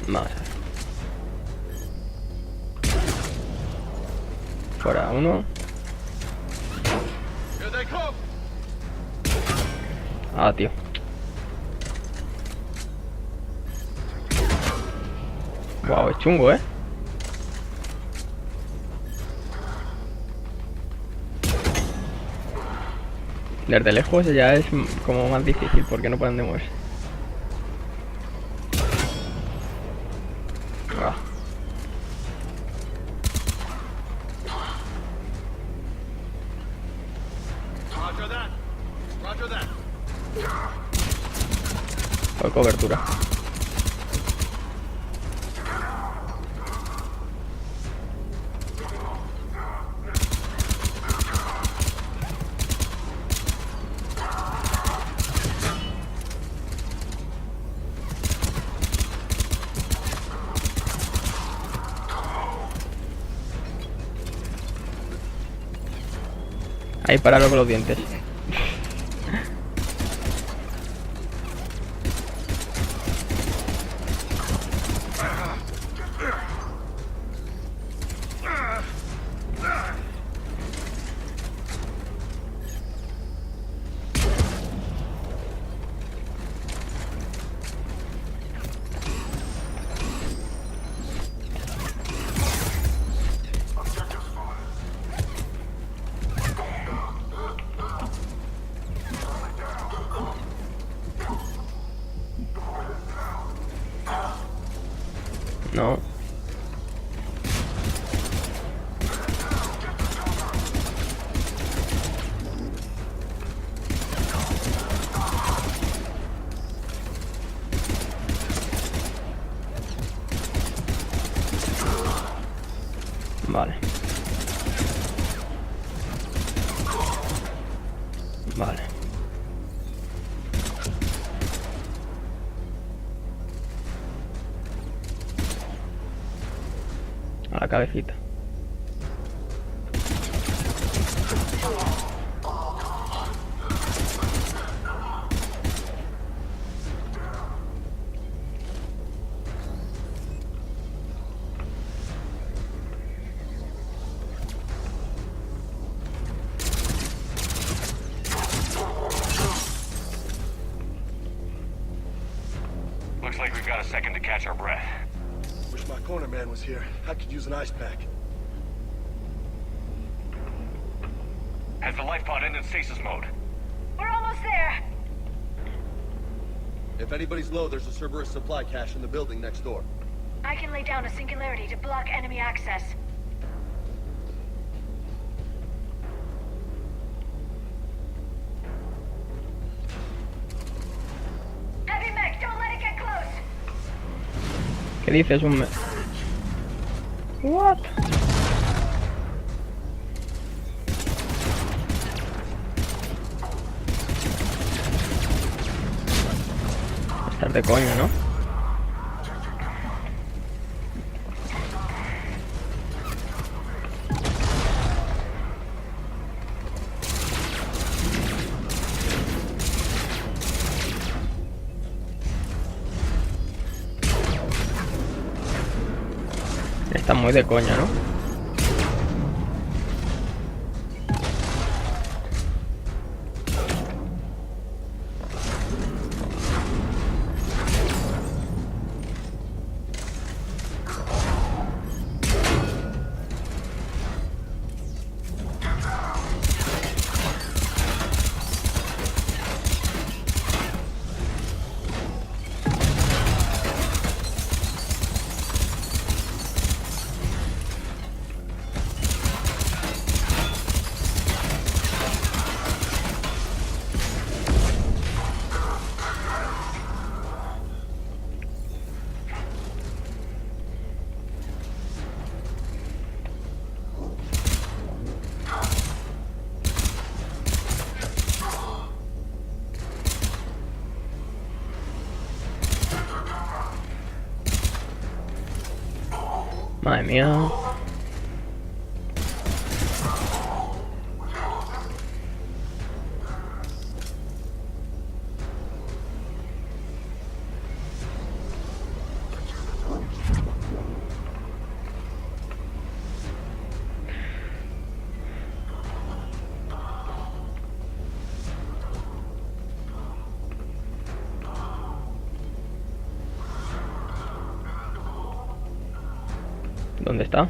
Vamos a ver. Fuera uno. Ah, tío. Wow, es chungo, ¿eh? Desde lejos ya es como más difícil porque no pueden de moverse. Ah. Por cobertura. Ahí paralo con los dientes. No. Vale. Vale. A la cabecita. Looks like we've got a second to catch our breath. Wish my corner man was here. I could use an ice pack. Has the life pod ended stasis mode? We're almost there. If anybody's low, there's a Cerberus supply cache in the building next door. I can lay down a singularity to block enemy access. Heavy mech, don't let it get close. ¿Qué dices, un What? Estás de coño, ¿no? Está muy de coña, ¿no? Madre mía. ¿Dónde está?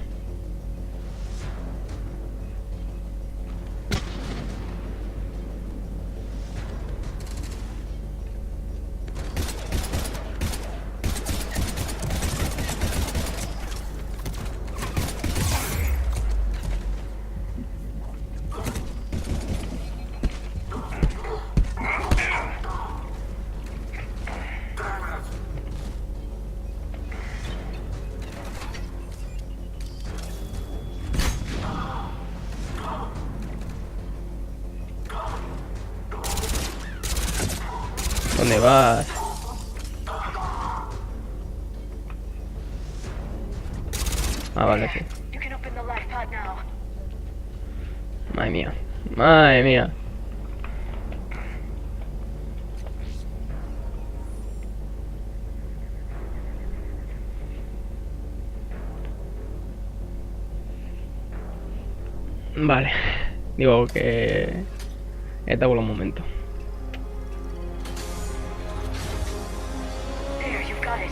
¿Dónde vas? Ah, vale, sí. You can open the life pod now. Madre mía. Madre mía. Vale. Digo que... Este por un momento. There, you've got it.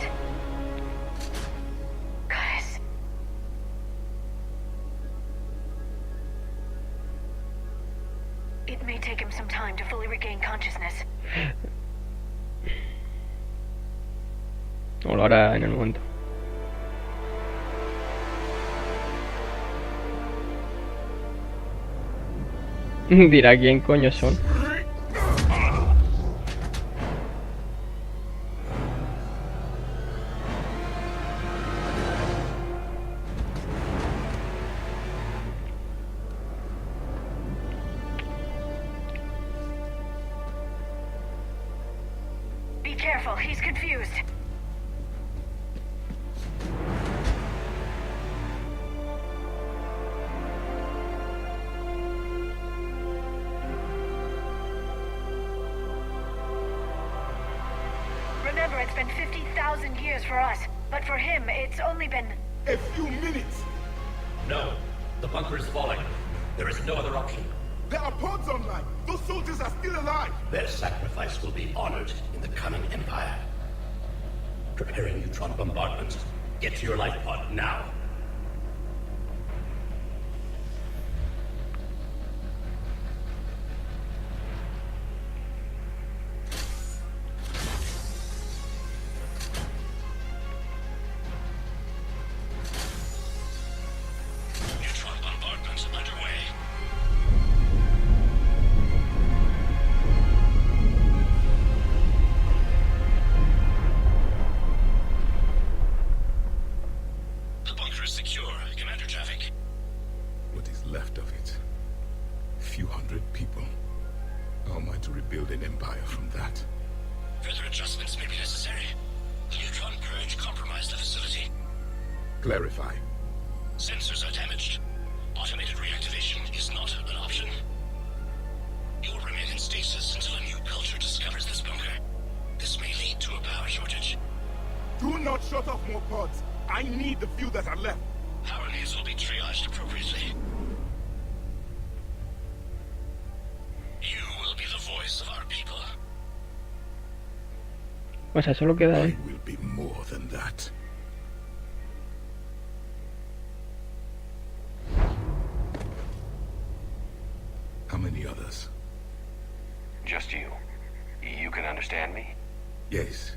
Guys. It may take him some time to fully regain consciousness. O lo hará en el momento. Dirá quién coño son. Be careful, he's confused. Remember, it's been 50,000 years for us, but for him, it's only been... A few minutes. No. The bunker is falling. There is no other option. There are pods online. Those soldiers are still alive. Their sacrifice will be honored in the coming empire. Preparing neutron bombardment. Get to your life pod now. Neutron bombardment underway. The bunker is secure, Commander Javik. What is left of it? Few hundred people. How am I to rebuild an empire from that? Further adjustments may be necessary. The neutron purge compromised the facility. Clarify. Sensors are damaged. Automated reactivation is not an option. You'll remain in stasis until a new culture discovers this bunker. This may lead to a power shortage. Do not shut off more pods. I need the few that are left. Power needs will be triaged appropriately. You will be the voice of our people. O sea, solo queda I él. will be more than that. How many others? Just you. You can understand me? Yes.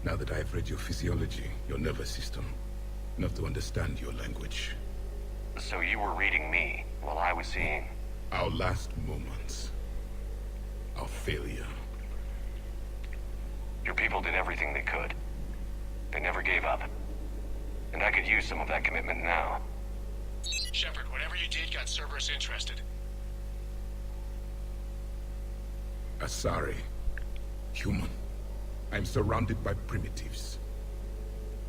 Now that I've read your physiology, your nervous system, enough to understand your language. So you were reading me while I was seeing... Our last moments. Our failure. Your people did everything they could. They never gave up. And I could use some of that commitment now. Shepard, whatever you did got Cerberus interested. Asari. Human. I'm surrounded by primitives.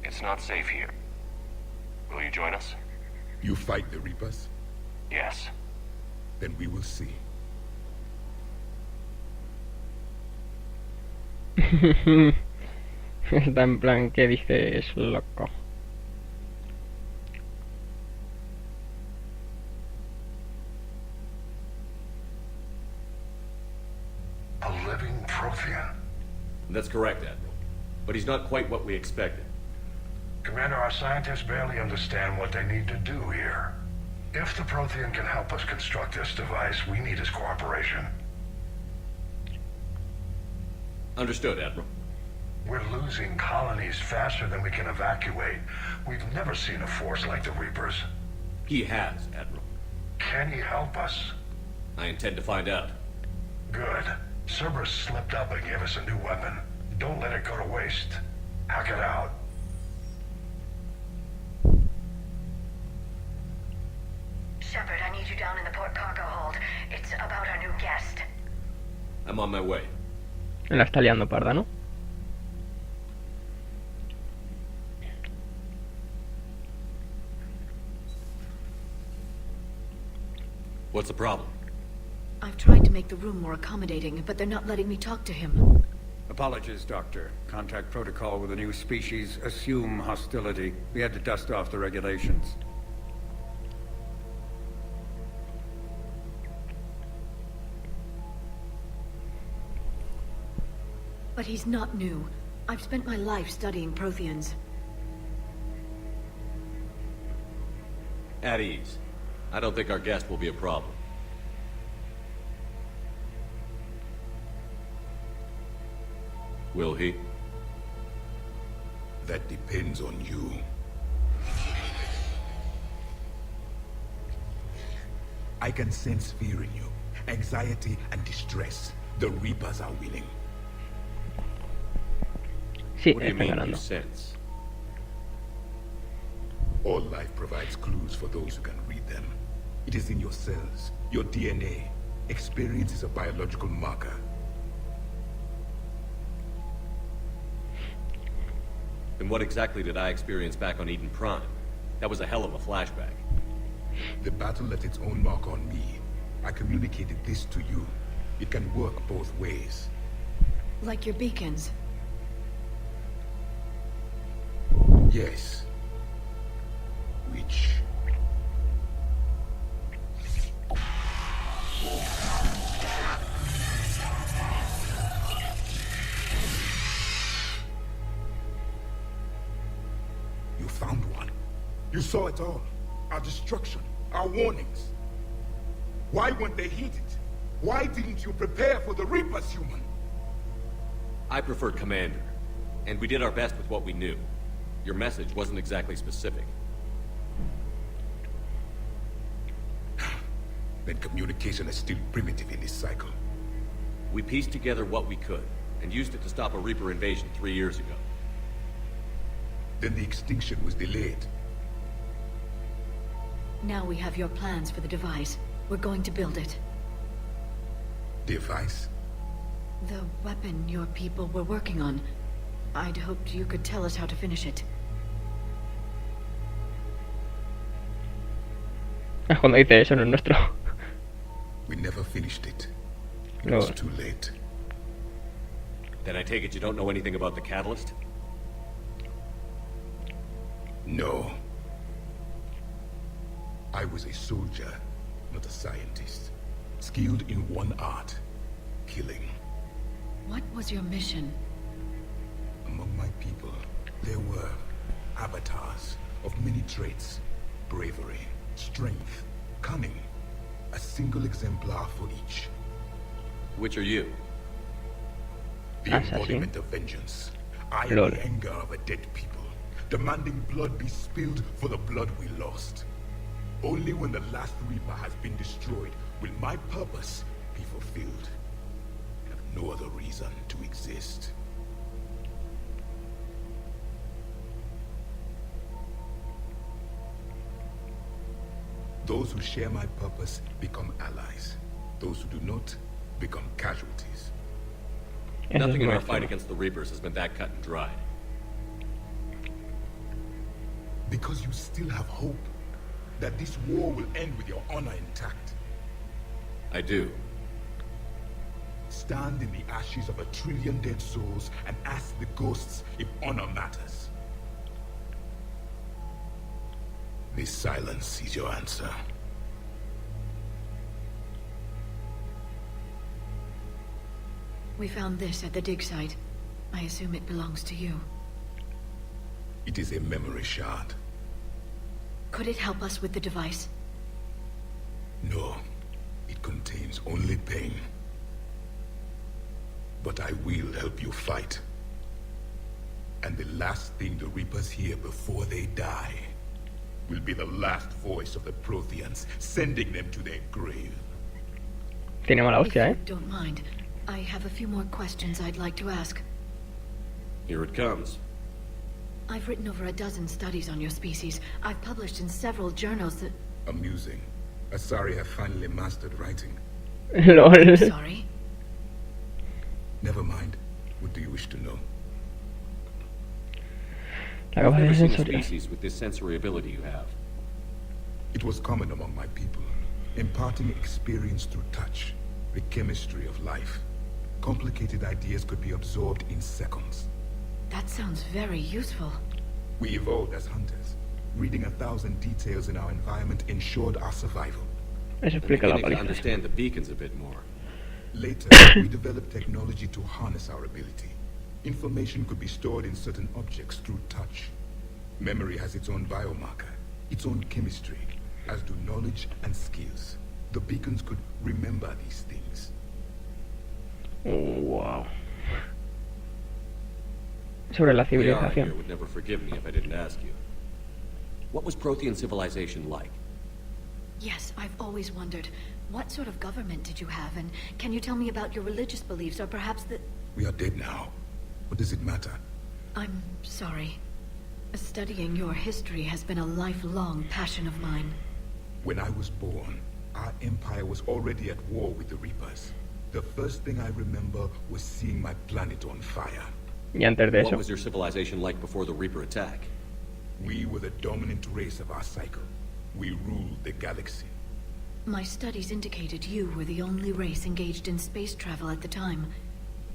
It's not safe here. Will you join us? You fight the Reapers? Yes. Then we will see. Está en plan, ¿qué dices, loco? A living Prothean. That's correct, Admiral. But he's not quite what we expected. Commander, our scientists barely understand what they need to do here. If the Prothean can help us construct this device, we need his cooperation. Understood, Admiral. We're losing colonies faster than we can evacuate. We've never seen a force like the Reapers. He has, Admiral. Can he help us? I intend to find out. Good. Cerberus slipped up and gave us a new weapon. Don't let it go to waste. Hack it out. Shepard, I need you down in the port cargo hold. It's about our new guest. I'm on my way. La está liando parda, ¿no? What's the problem? I've tried to make the room more accommodating, but they're not letting me talk to him. Apologies, Doctor. Contact protocol with a new species. Assume hostility. We had to dust off the regulations. But he's not new. I've spent my life studying Protheans. At ease. I don't think our guest will be a problem. Will he? That depends on you. I can sense fear in you, anxiety and distress. The Reapers are winning. Sí, What do you está mean, you ganando. sense? All life provides clues for those who can read them. It is in your cells, your DNA. Experience is a biological marker. Then what exactly did I experience back on Eden Prime? That was a hell of a flashback. The battle left its own mark on me. I communicated this to you. It can work both ways. Like your beacons. Yes. Which... You found one. You saw it all. Our destruction, our warnings. Why weren't they heeded? Why didn't you prepare for the Reapers, human? I preferred Commander, and we did our best with what we knew. Your message wasn't exactly specific. Then communication is still primitive in this cycle. We pieced together what we could, and used it to stop a Reaper invasion 3 years ago. Then the extinction was delayed. Now we have your plans for the device. We're going to build it. Device? The weapon your people were working on. I'd hoped you could tell us how to finish it. Es cuando dice eso, no es nuestro. We never finished it. It No. was too late. Then I take it you don't know anything about the catalyst? No. I was a soldier, not a scientist. Skilled in one art, killing. What was your mission? Among my people, there were avatars of many traits. Bravery, strength, cunning. A single exemplar for each. Which are you? The Assassin. embodiment of vengeance. I am Lol. the anger of a dead people, demanding blood be spilled for the blood we lost. Only when the last Reaper has been destroyed will my purpose be fulfilled. I have no other reason to exist. Those who share my purpose become allies. Those who do not become casualties. Eso es Nothing in our nuestro. fight against the Reapers has been that cut and dried. Because you still have hope that this war will end with your honor intact. I do. Stand in the ashes of 1 trillion dead souls and ask the ghosts if honor matters. This silence is your answer. We found this at the dig site. I assume it belongs to you. It is a memory shard. Could it help us with the device? No, it contains only pain. But I will help you fight. And the last thing the Reapers hear before they die will be the last voice of the Protheans, sending them to their grave. Tiene mala If hostia, you don't mind, I have a few more questions I'd like to ask. Here it comes. I've written over a dozen studies on your species. I've published in several journals that... Amusing. Asari have finally mastered writing. LOL. Sorry? Never mind. What do you wish to know? La I've never capacidad seen a sensorial. species with this sensory ability you have. It was common among my people, imparting experience through touch, the chemistry of life. Complicated ideas could be absorbed in seconds. That sounds very useful. We evolved as hunters. Reading 1,000 details in our environment ensured our survival. Eso I'm explica la beginning to paliza. understand the beacons a bit more. Later, we developed technology to harness our ability. Information could be stored in certain objects through touch. Memory has its own biomarker, its own chemistry, as do knowledge and skills. The beacons could remember these things. Wow. Sobre la The Yara here civilización. would never forgive me if I didn't ask you. What was Prothean civilization like? Yes, I've always wondered, what sort of government did you have, and can you tell me about your religious beliefs, or perhaps the... We are dead now. What does it matter? I'm sorry. Studying your history has been a lifelong passion of mine. When I was born, our empire was already at war with the Reapers. The first thing I remember was seeing my planet on fire. Y antes de What eso. was your civilization like before the Reaper attack? We were the dominant race of our cycle. We ruled the galaxy. My studies indicated you were the only race engaged in space travel at the time.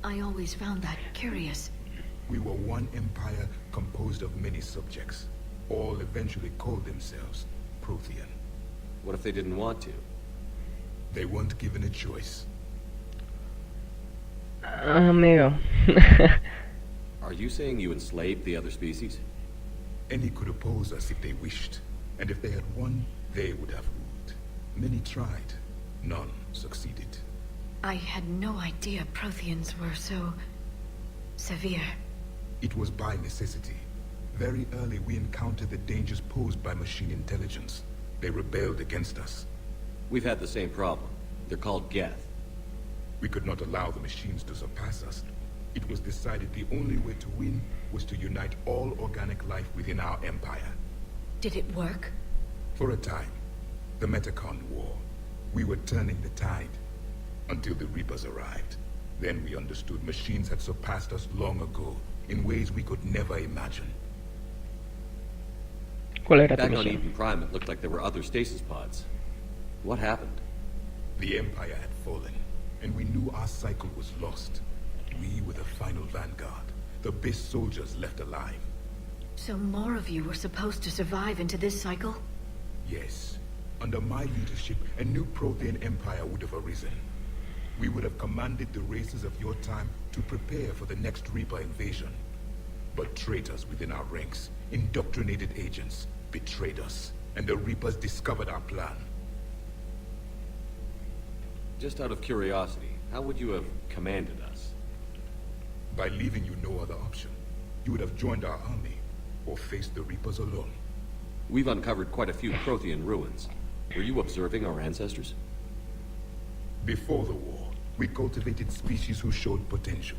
I always found that curious. We were one empire composed of many subjects. All eventually called themselves Prothean. What if they didn't want to? They weren't given a choice. Amigo. Are you saying you enslaved the other species? Any could oppose us if they wished. And if they had won, they would have ruled. Many tried. None succeeded. I had no idea Protheans were so... severe. It was by necessity. Very early we encountered the dangers posed by machine intelligence. They rebelled against us. We've had the same problem. They're called Geth. We could not allow the machines to surpass us. It was decided the only way to win was to unite all organic life within our empire. Did it work? For a time, the Metacon War, we were turning the tide until the Reapers arrived. Then we understood machines had surpassed us long ago in ways we could never imagine. ¿Cuál era tu Back on misión? Eden Prime, it looked like there were other stasis pods. What happened? The Empire had fallen, and we knew our cycle was lost. We were the final vanguard, the best soldiers left alive. So more of you were supposed to survive into this cycle? Yes. Under my leadership, a new Prothean empire would have arisen. We would have commanded the races of your time to prepare for the next Reaper invasion. But traitors within our ranks, indoctrinated agents, betrayed us, and the Reapers discovered our plan. Just out of curiosity, how would you have commanded us? By leaving you no other option. You would have joined our army, or faced the Reapers alone. We've uncovered quite a few Prothean ruins. Were you observing our ancestors? Before the war, we cultivated species who showed potential.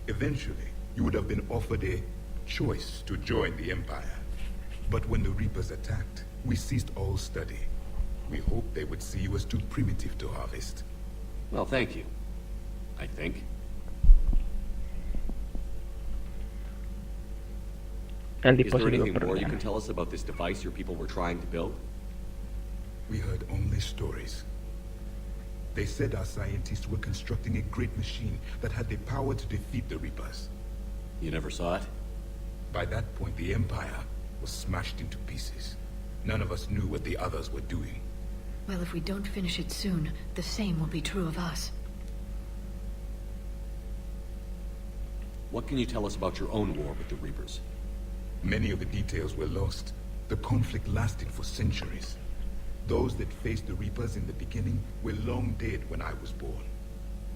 Eventually, you would have been offered a choice to join the Empire. But when the Reapers attacked, we ceased all study. We hoped they would see you as too primitive to harvest. Well, thank you. I think. El Is there dispositivo anything more you programa. can tell us about this device your people were trying to build? We heard only stories. They said our scientists were constructing a great machine that had the power to defeat the Reapers. You never saw it? By that point, the Empire was smashed into pieces. None of us knew what the others were doing. Well, if we don't finish it soon, the same will be true of us. What can you tell us about your own war with the Reapers? Many of the details were lost. The conflict lasted for centuries. Those that faced the Reapers in the beginning were long dead when I was born.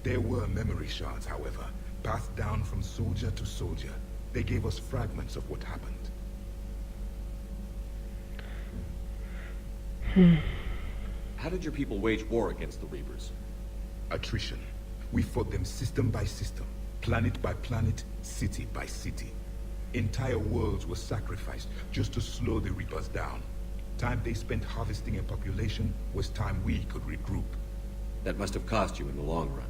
There were memory shards, however, passed down from soldier to soldier. They gave us fragments of what happened. How did your people wage war against the Reapers? Attrition. We fought them system by system, planet by planet, city by city. Entire worlds were sacrificed just to slow the Reapers down. Time they spent harvesting a population was time we could regroup. That must have cost you in the long run.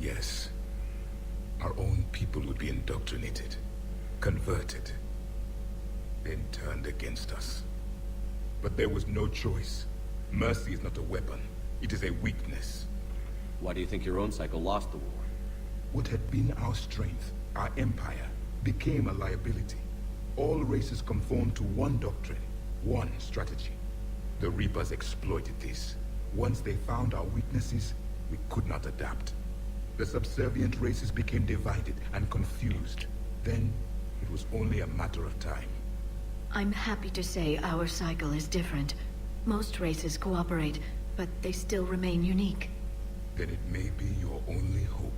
Yes. Our own people would be indoctrinated, converted, then turned against us. But there was no choice. Mercy is not a weapon. It is a weakness. Why do you think your own cycle lost the war? What had been our strength, our empire, became a liability. All races conformed to one doctrine, one strategy. The Reapers exploited this. Once they found our weaknesses, we could not adapt. The subservient races became divided and confused. Then, it was only a matter of time. I'm happy to say our cycle is different. Most races cooperate, but they still remain unique. Then it may be your only hope.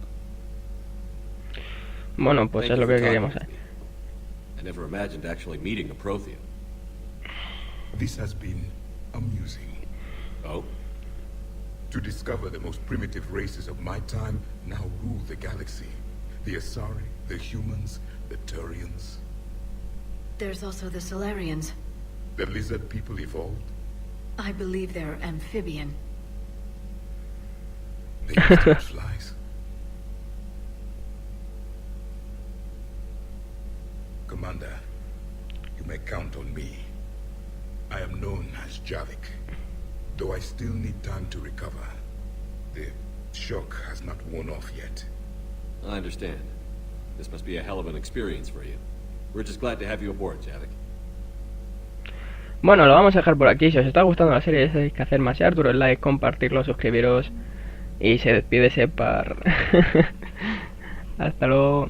Bueno, pues Thank es you lo for que talking queríamos with hacer. me. I never imagined actually meeting a Prothean. This has been amusing. Oh? To discover the most primitive races of my time now rule the galaxy. The Asari, the humans, the Turians. There's also the Solarians. The lizard people evolved. I believe they're amphibian. They used to eat flies. Commander, you may count on me. I am known as Javik, though I still need time to recover. The shock has not worn off yet. I understand. This must be a hell of an experience for you. We're just glad to have you aboard, Javik. Bueno, lo vamos a dejar por aquí. Si os está gustando la serie, tenéis que hacer más Arturo, el like, compartirlo, suscribiros. Y se despide Separ. Hasta luego.